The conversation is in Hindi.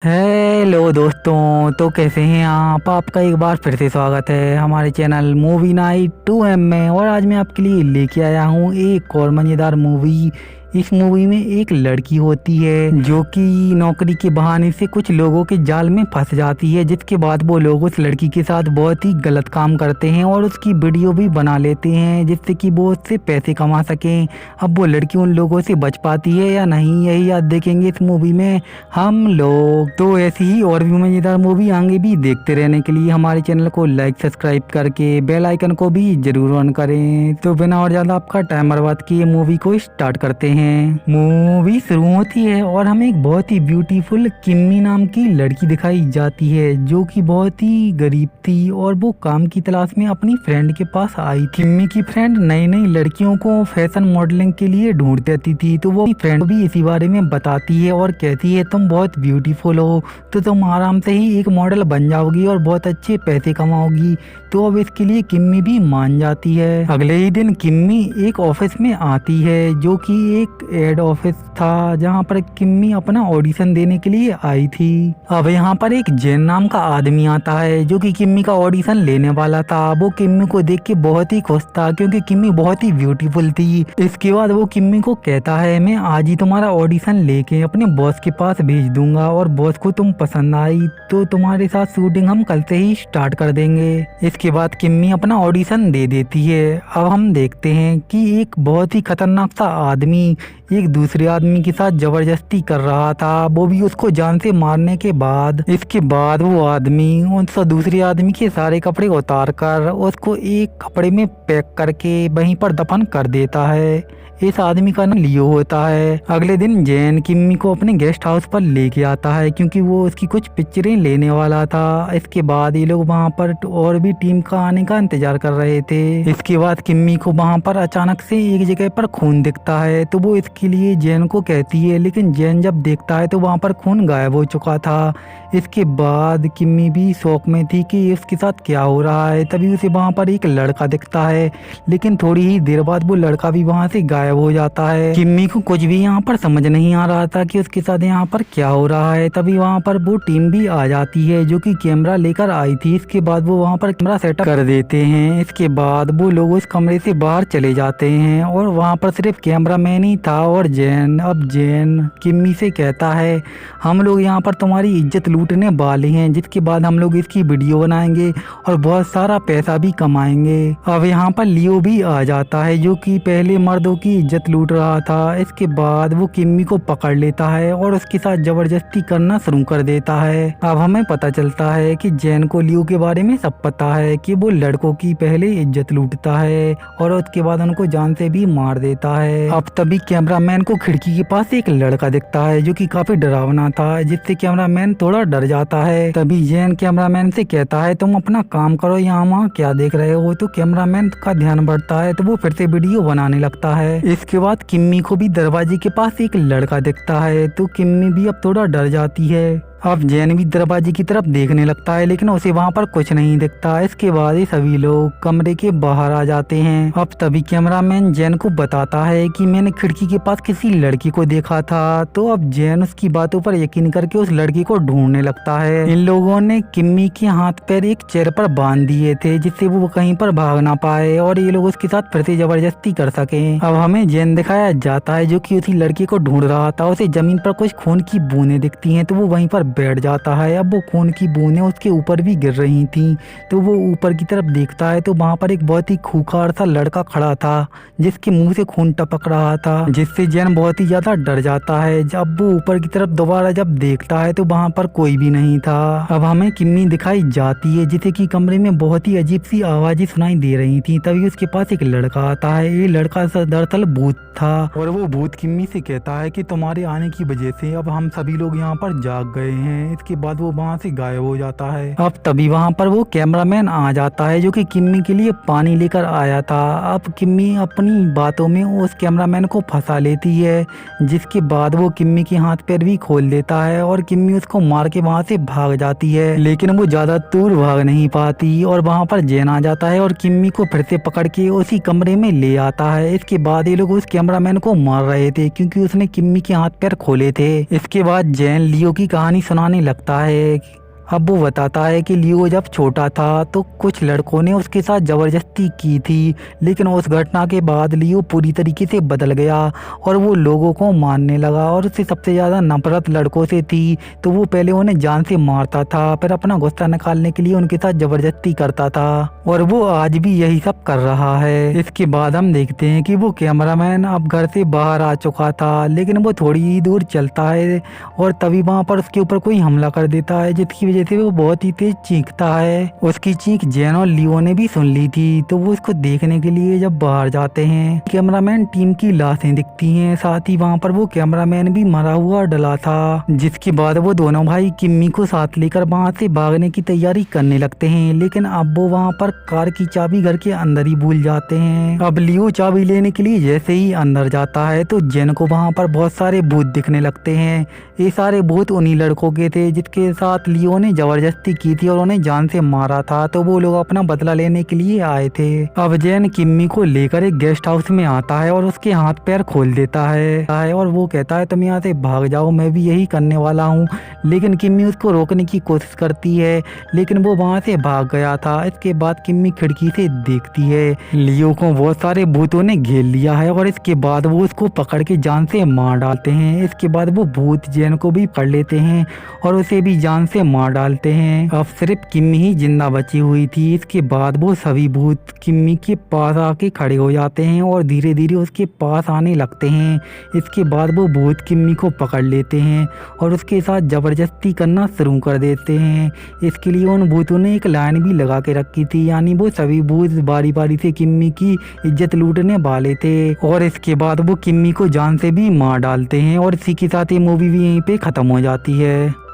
हेलो दोस्तों, तो कैसे हैं आप। आपका एक बार फिर से स्वागत है हमारे चैनल मूवी नाइट 2M में। और आज मैं आपके लिए लेके आया हूँ एक और मज़ेदार मूवी। इस मूवी में एक लड़की होती है जो कि नौकरी के बहाने से कुछ लोगों के जाल में फंस जाती है, जिसके बाद वो लोग उस लड़की के साथ बहुत ही गलत काम करते हैं और उसकी वीडियो भी बना लेते हैं जिससे कि वो उससे पैसे कमा सकें। अब वो लड़की उन लोगों से बच पाती है या नहीं, यही आज देखेंगे इस मूवी में हम लोग। तो ऐसी ही और भी मजेदार मूवी आगे भी देखते रहने के लिए हमारे चैनल को लाइक सब्सक्राइब करके बेल आइकन को भी जरूर ऑन करें। तो बिना और ज्यादा आपका टाइम बर्बाद किए मूवी को स्टार्ट करते हैं। मूवी शुरू होती है और हमें एक बहुत ही ब्यूटीफुल किम्मी नाम की लड़की दिखाई जाती है जो कि बहुत ही गरीब थी और वो काम की तलाश में अपनी फ्रेंड के पास आई थी। किम्मी की फ्रेंड नई नई लड़कियों को फैशन मॉडलिंग के लिए ढूंढ देती थी, तो वो फ्रेंड भी इसी बारे में बताती है और कहती है तुम बहुत ब्यूटीफुल हो तो तुम आराम से ही एक मॉडल बन जाओगी और बहुत अच्छे पैसे कमाओगी। तो अब इसके लिए किम्मी भी मान जाती है। अगले ही दिन किम्मी एक ऑफिस में आती है जो कि एक एड ऑफिस था जहाँ पर किम्मी अपना ऑडिशन देने के लिए आई थी। अब यहाँ पर एक जैन नाम का आदमी आता है जो कि किम्मी का ऑडिशन लेने वाला था। वो किम्मी को देख के बहुत ही खुश था क्योंकि किम्मी बहुत ही ब्यूटीफुल थी। इसके बाद वो किम्मी को कहता है मैं आज ही तुम्हारा ऑडिशन लेके अपने बॉस के पास भेज दूंगा और बॉस को तुम पसंद आई तो तुम्हारे साथ शूटिंग हम कल से ही स्टार्ट कर देंगे। इसके बाद किम्मी अपना ऑडिशन दे देती है। अब हम देखते हैं कि एक बहुत ही खतरनाक सा आदमी एक दूसरे आदमी के साथ जबरदस्ती कर रहा था, वो भी उसको जान से मारने के बाद। इसके बाद वो आदमी उन दूसरे आदमी के सारे कपड़े उतार कर उसको एक कपड़े में पैक करके वहीं पर दफन कर देता है। इस आदमी का नाम लियो होता है। अगले दिन जैन किम्मी को अपने गेस्ट हाउस पर लेके आता है क्योंकि वो उसकी कुछ पिक्चरें लेने वाला था। इसके बाद ये लोग वहाँ पर और भी टीम का आने का इंतजार कर रहे थे। इसके बाद किम्मी को वहाँ पर अचानक से एक जगह पर खून दिखता है तो वो इसके लिए जैन को कहती है, लेकिन जैन जब देखता है तो वहाँ पर खून गायब हो चुका था। इसके बाद किम्मी भी शौक में थी कि उसके साथ क्या हो रहा है। तभी उसे वहाँ पर एक लड़का दिखता है, लेकिन थोड़ी ही देर बाद वो लड़का भी वहाँ से गायब हो जाता है। किम्मी को कुछ भी यहाँ पर समझ नहीं आ रहा था कि उसके साथ यहाँ पर क्या हो रहा है। तभी वहाँ पर वो टीम भी आ जाती है जो कि कैमरा लेकर आई थी। इसके बाद वो वहाँ पर कैमरा सेटअप कर देते हैं। इसके बाद वो लोग उस कमरे से बाहर चले जाते हैं और वहाँ पर सिर्फ कैमरामैन ही था और जैन। अब जैन किम्मी से कहता है हम लोग यहाँ पर तुम्हारी इज्जत लूटने वाले हैं, जिसके बाद हम लोग इसकी वीडियो बनाएंगे और बहुत सारा पैसा भी कमाएंगे। अब यहाँ पर लियो भी आ जाता है जो कि पहले मर्दों की इज्जत लूट रहा था। इसके बाद वो किम्मी को पकड़ लेता है और उसके साथ जबरदस्ती करना शुरू कर देता है। अब हमें पता चलता है कि जैन को लियो के बारे में सब पता है कि वो लड़कों की पहले इज्जत लूटता है और उसके बाद उनको जान से भी मार देता है। अब तभी कैमरामैन को खिड़की के पास एक लड़का दिखता है जो कि काफी डरावना था, जिससे कैमरामैन थोड़ा डर जाता है। तभी जैन कैमरामैन से कहता है तुम अपना काम करो, यहाँ वहाँ क्या देख रहे हो। तो कैमरामैन का ध्यान बढ़ता है तो वो फिर से वीडियो बनाने लगता है। इसके बाद किम्मी को भी दरवाजे के पास एक लड़का दिखता है तो किम्मी भी अब थोड़ा डर जाती है। अब जैन भी दरवाजे की तरफ देखने लगता है लेकिन उसे वहाँ पर कुछ नहीं दिखता। इसके बाद ये सभी लोग कमरे के बाहर आ जाते हैं। अब तभी कैमरामैन जैन को बताता है कि मैंने खिड़की के पास किसी लड़की को देखा था। तो अब जैन उसकी बातों पर यकीन करके उस लड़की को ढूंढने लगता है। इन लोगों ने किम्मी के हाथ पैर एक चेयर पर बांध दिए थे जिससे वो कहीं पर भाग ना पाए और ये लोग उसके साथ फिर से जबरदस्ती कर सके। अब हमें जैन दिखाया जाता है जो कि उसी लड़की को ढूंढ रहा था। उसे जमीन पर कुछ खून की बूंदें दिखती हैं तो वो वहीं पर बैठ जाता है। अब वो खून की बूंदें उसके ऊपर भी गिर रही थी तो वो ऊपर की तरफ देखता है तो वहाँ पर एक बहुत ही खूंखार सा लड़का खड़ा था जिसके मुंह से खून टपक रहा था, जिससे जैन बहुत ही ज्यादा डर जाता है। जब वो ऊपर की तरफ दोबारा जब देखता है तो वहाँ पर कोई भी नहीं था। अब हमें किम्मी दिखाई जाती है जिसे कि कमरे में बहुत ही अजीब सी आवाजें सुनाई दे रही थी। तभी उसके पास एक लड़का आता है। ये लड़का दरअसल भूत था और वो भूत किम्मी से कहता है कि तुम्हारे आने की वजह से अब हम सभी लोग यहाँ पर जाग गए हैं। इसके बाद वो वहाँ से गायब हो जाता है। अब तभी वहाँ पर वो कैमरामैन आ जाता है जो कि किम्मी के लिए पानी लेकर आया था। अब किम्मी अपनी बातों में उस कैमरामैन को फंसा लेती है, जिसके बाद वो किम्मी के हाथ पैर भी खोल देता है और किम्मी उसको मार के वहाँ से भाग जाती है। लेकिन वो ज्यादा दूर भाग नहीं पाती और वहाँ पर जैन आ जाता है और किम्मी को फिर से पकड़ के उसी कमरे में ले आता है। इसके बाद ये लोग उस कैमरामैन को मार रहे थे क्योंकि उसने किम्मी के हाथ पैर खोले थे। इसके बाद जैन लियो की कहानी सुनाने लगता है। अब वो बताता है कि लियो जब छोटा था तो कुछ लड़कों ने उसके साथ ज़बरदस्ती की थी, लेकिन उस घटना के बाद लियो पूरी तरीके से बदल गया और वो लोगों को मारने लगा और उससे सबसे ज़्यादा नफरत लड़कों से थी। तो वो पहले उन्हें जान से मारता था, फिर अपना गुस्सा निकालने के लिए उनके साथ ज़बरदस्ती करता था और वो आज भी यही सब कर रहा है। इसके बाद हम देखते हैं कि वो कैमरामैन अब घर से बाहर आ चुका था, लेकिन वो थोड़ी ही दूर चलता है और तभी वहाँ पर उसके ऊपर कोई हमला कर देता है, जिसकी वजह से वो बहुत ही तेज चीखता है। उसकी चीख जैन और लियो ने भी सुन ली थी, तो वो उसको देखने के लिए जब बाहर जाते हैं, कैमरामैन टीम की लाशें दिखती हैं, साथ ही वहाँ पर वो कैमरामैन भी मरा हुआ डला था। जिसके बाद वो दोनों भाई किम्मी को साथ लेकर वहाँ से भागने की तैयारी करने लगते हैं, लेकिन अब वो वहाँ पर कार की चाबी घर के अंदर ही भूल जाते हैं। अब लियो चाबी लेने के लिए जैसे ही अंदर जाता है तो जैन को वहाँ पर बहुत सारे भूत दिखने लगते हैं। ये सारे भूत उन्हीं लड़कों के थे जिसके साथ लियो ने जबरदस्ती की थी और उन्हें जान से मारा था, तो वो लोग अपना बदला लेने के लिए आए थे। अब जैन किम्मी को लेकर एक गेस्ट हाउस में आता है और उसके हाथ पैर खोल देता है और वो कहता है तुम यहाँ से भाग जाओ, मैं भी यही करने वाला हूँ। लेकिन किम्मी उसको रोकने की कोशिश करती है, लेकिन वो वहाँ से भाग गया था। इसके बाद किम्मी खिड़की से देखती है लियो को बहुत सारे भूतों ने घेर लिया है और इसके बाद वो उसको पकड़ के जान से मार डालते हैं। इसके बाद वो भूत जैन को भी पकड़ लेते हैं और उसे भी जान से मार डालते हैं। अब सिर्फ किम्मी ही जिंदा बची हुई थी। इसके बाद वो सभी भूत किम्मी के पास आके खड़े हो जाते हैं और धीरे धीरे उसके पास आने लगते हैं। इसके बाद वो भूत किम्मी को पकड़ लेते हैं और उसके साथ जबरदस्ती करना शुरू कर देते हैं। इसके लिए उन भूतों ने एक लाइन भी लगा के रखी थी, यानी वो सभी भूत बारी बारी से किम्मी की इज्जत लूटने वाले थे। और इसके बाद वो किम्मी को जान से भी मार डालते हैं और इसी के साथ ये मूवी भी यहीं पे खत्म हो जाती है।